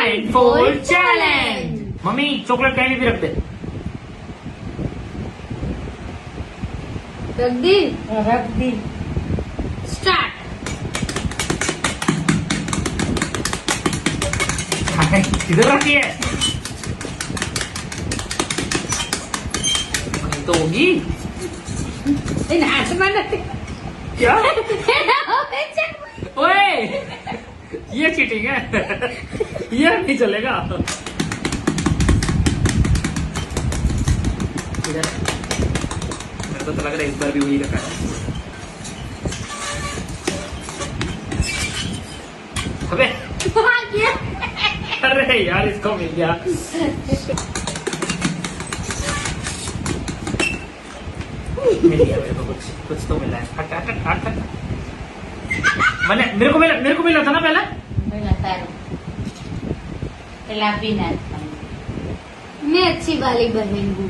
Blindfold challenge. Mummy chocolate candy भी रख दे। रख दी। रख दी। स्टार्ट। किधर रखी है? तो होगी हाथ में नहीं। क्या? ओए ये चीटिंग है। ये नहीं चलेगा। इधर मेरे को तो लग रहा है इस बार भी वही रखा है। अबे अरे यार इसको मिल गया। मिल गया मेरे को कुछ तो मिला है। हट हट हट हट। मैंने मेरे को मिला था ना पहले। मैं अच्छी वाली बनेंगी।